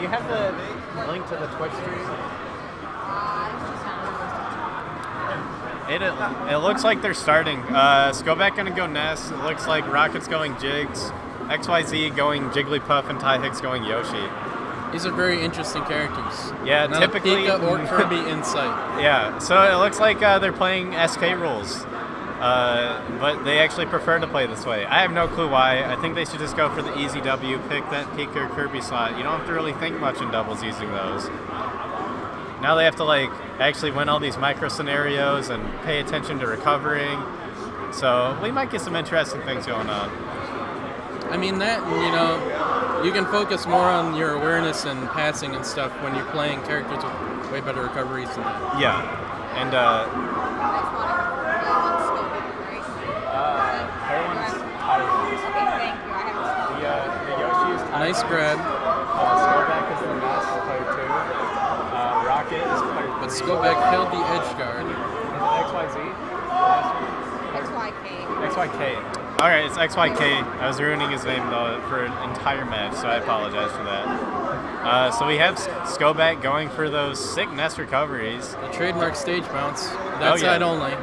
you have the link to the Twitch stream? It looks like they're starting. Scoback gonna go Ness. It looks like Rocket's going Jigs. XYZ going Jigglypuff and TYHiggs going Yoshi. These are very interesting characters. Yeah, not typically. A Pika or Kirby Insight. Yeah, so it looks like they're playing SK rules. But they actually prefer to play this way. I have no clue why. I think they should just go for the easy W, pick that Pika or Kirby slot. You don't have to really think much in doubles using those. Now they have to like actually win all these micro scenarios and pay attention to recovering. So we might get some interesting things going on. I mean that, you know, you can focus more on your awareness and passing and stuff when you're playing characters with way better recoveries than that. Yeah, and the Yoshi is nice grab. Scoback is the Ness, player 2. Rocket is player 3. But Scoback held the edge guard. Is it XYZ? XYK. XYK. Alright, it's XYK. I was ruining his name though for an entire match, so I apologize for that. So we have Scoback going for those sick Ness recoveries. The trademark stage bounce. That side only.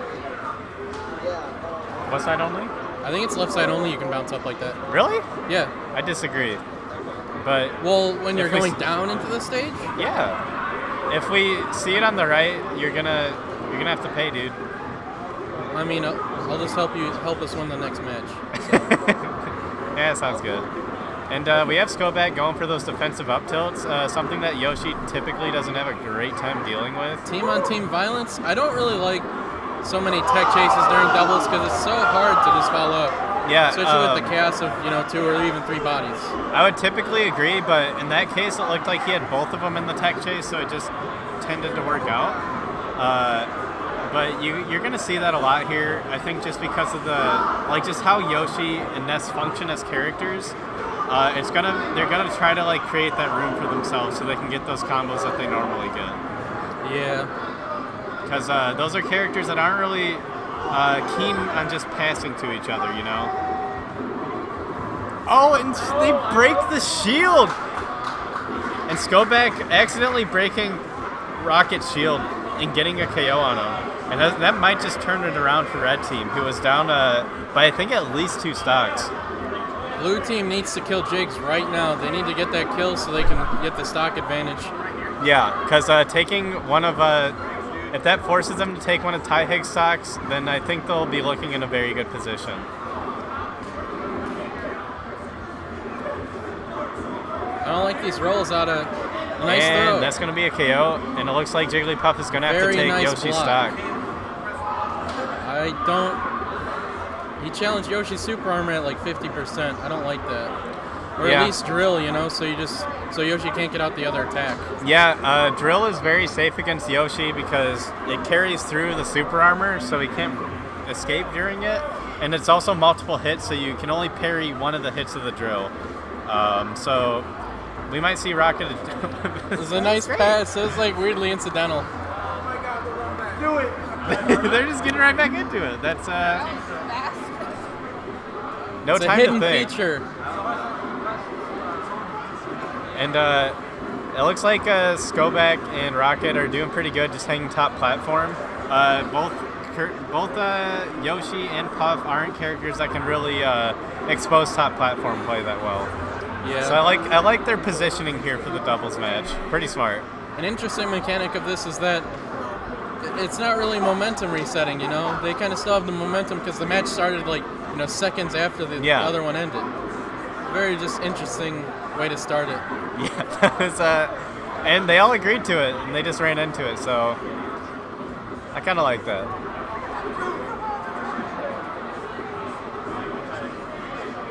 What side only? I think it's left side only you can bounce up like that. Really? Yeah. I disagree. But well, when you're going down into the stage? Yeah. If we see it on the right, you're gonna have to pay, dude. I mean, I'll just help us win the next match. So. Yeah, sounds good. And we have Scoback going for those defensive up tilts, something that Yoshi typically doesn't have a great time dealing with. Team-on-team violence. I don't really like so many tech chases during doubles because it's so hard to just follow up. Yeah, especially with the chaos of 2 or even 3 bodies. I would typically agree, but in that case, it looked like he had both of them in the tech chase, so it just tended to work out. But you're gonna see that a lot here. I think just because of just how Yoshi and Ness function as characters, they're gonna try to like create that room for themselves so they can get those combos that they normally get. Yeah. Because those are characters that aren't really keen on just passing to each other, you know? Oh, and they break the shield! And Scoback accidentally breaking Rocket's shield and getting a KO on him. And that might just turn it around for Red Team, who was down by I think at least 2 stocks. Blue Team needs to kill Jigs right now. They need to get that kill so they can get the stock advantage. Yeah, because taking one of... if that forces them to take one of TYHiggs stocks, then I think they'll be looking in a very good position. I don't like these rolls out of nice and throw. That's going to be a KO, and it looks like Jigglypuff is going to have to take nice Yoshi's block. stock. I don't... He challenged Yoshi's super armor at like 50%. I don't like that. Or at least drill, so Yoshi can't get out the other attack. Yeah, drill is very safe against Yoshi because it carries through the super armor, so he can't escape during it. And it's also multiple hits, so you can only parry one of the hits of the drill. So we might see Rocket. It was a nice pass. It was like weirdly incidental. Do it. They're just getting right back into it. That's no it's time a hidden to think. feature. And it looks like Scoback and Rocket are doing pretty good just hanging top platform. Both Yoshi and Puff aren't characters that can really expose top platform play that well. Yeah. So I like their positioning here for the doubles match. Pretty smart. An interesting mechanic of this is that it's not really momentum resetting, They kind of still have the momentum because the match started like, seconds after the other one ended. Very just interesting way to start it. Yeah, that was, and they all agreed to it, and they just ran into it, so I kind of like that.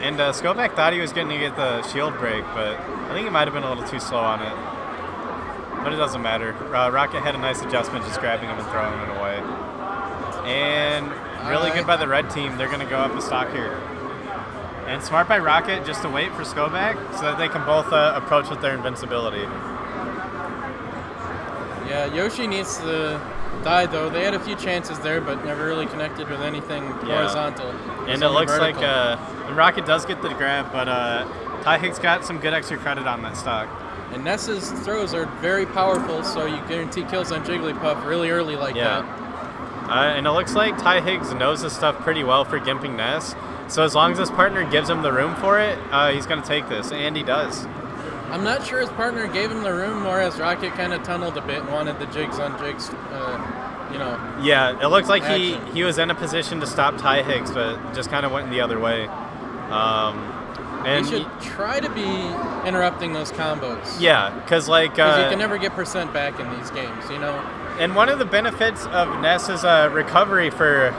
And Scoback thought he was going to get the shield break, but I think he might have been a little too slow on it. But it doesn't matter. Rocket had a nice adjustment, just grabbing him and throwing it away. And really good by the red team. They're going to go up a stock here. And smart by Rocket just to wait for Scoback so that they can both approach with their invincibility. Yeah, Yoshi needs to die, though. They had a few chances there, but never really connected with anything horizontal. And it looks like Rocket does get the grab, but TYHiggs got some good extra credit on that stock. And Ness's throws are very powerful, so you guarantee kills on Jigglypuff really early like that. And it looks like TYHiggs knows this stuff pretty well for gimping Ness. So as long as his partner gives him the room for it, he's going to take this, and he does. I'm not sure his partner gave him the room, or as Rocket kind of tunneled a bit and wanted the jigs on jigs, you know. Yeah, it looks like he was in a position to stop TYHiggs, but just kind of went the other way. And he should try to be interrupting those combos. Yeah, because like... Because you can never get percent back in these games, you know? And one of the benefits of Ness is recovery for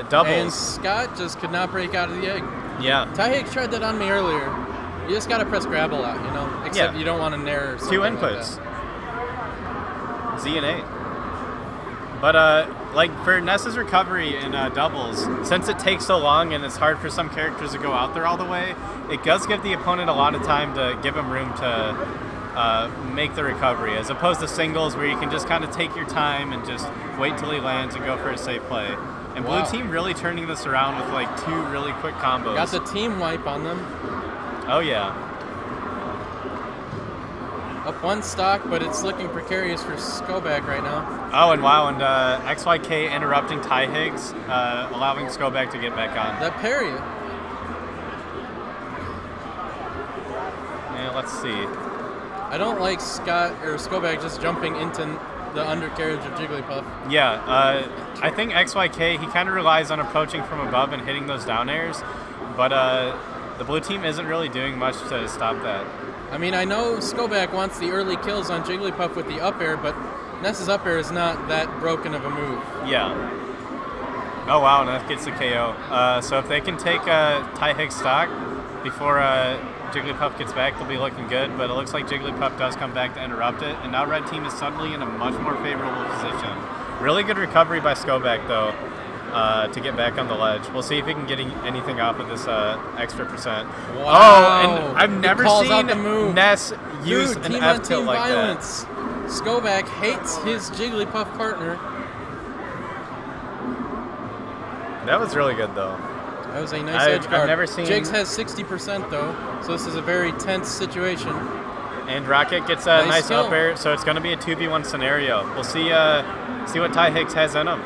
doubles. And Scott just could not break out of the egg. Yeah. TYHiggs tried that on me earlier. You just got to press grab a lot, you know? Except you don't want to nair or something. 2 inputs. Like Z and A. But like for Ness's recovery in doubles, since it takes so long and it's hard for some characters to go out there all the way, it does give the opponent a lot of time to give him room to make the recovery, as opposed to singles where you can just kind of take your time and just wait till he lands and go for a safe play. And Blue Team really turning this around with like 2 really quick combos. Got the team wipe on them. Oh yeah. Up 1 stock, but it's looking precarious for Scoback right now. Oh, and wow, and XYK interrupting TYHiggs, allowing Scoback to get back on. That parry. Yeah, let's see. I don't like Scoback just jumping into the undercarriage of Jigglypuff. Yeah, I think XYK, he kind of relies on approaching from above and hitting those down airs, but the blue team isn't really doing much to stop that. I mean, I know Scoback wants the early kills on Jigglypuff with the up air, but Ness's up air is not that broken of a move. Yeah. Oh wow, Ness gets the KO. So if they can take TYHiggs stock before Jigglypuff gets back, they'll be looking good, but it looks like Jigglypuff does come back to interrupt it, and now Red Team is suddenly in a much more favorable position. Really good recovery by Scoback, though, to get back on the ledge. We'll see if he can get anything off of this extra percent. Wow. Oh, and I've never seen Ness use an F tilt like violence. That. Scoback hates his Jigglypuff partner. That was really good, though. That was a nice edge guard. I've never seen... Jigs has 60% though, so this is a very tense situation. And Rocket gets a nice up air, so it's going to be a 2v1 scenario. We'll see what TYHiggs has in him.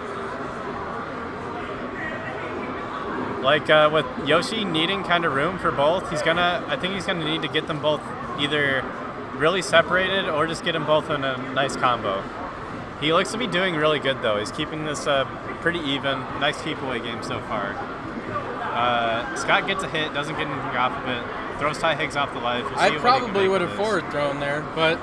Like with Yoshi needing kind of room for both, I think he's gonna need to get them both either really separated or just get them both in a nice combo. He looks to be doing really good though. He's keeping this pretty even. Nice keep away game so far. Scott gets a hit, doesn't get anything off of it, throws TYHiggs off the ledge. I probably would have forward thrown there, but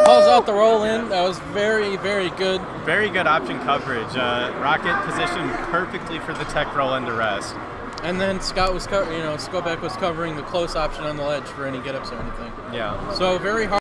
pulls out the roll in. That was very, very good. Very good option coverage. Rocket positioned perfectly for the tech roll in to rest. And then Scoback was covering the close option on the ledge for any get ups or anything. Yeah. So very hard.